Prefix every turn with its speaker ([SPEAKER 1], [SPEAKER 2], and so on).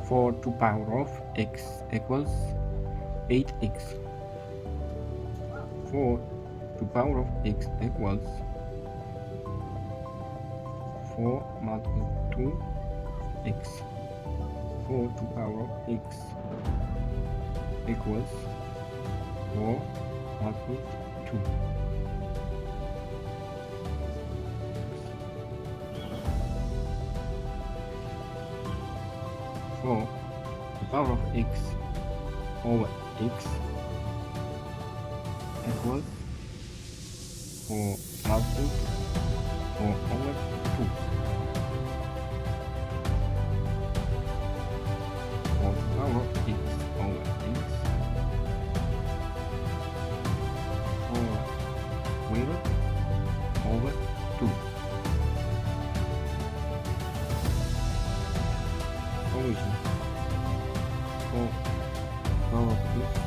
[SPEAKER 1] 4 to power of x equals 8x. 4 to power of x equals 4 multiplied 2x. 4 to power of x equals 4 multiplied 2. 4 to power of x over x equals 4 multiplied 4 over 2. 4 to power of x over x 4 squared over 2. Solution 4 power of x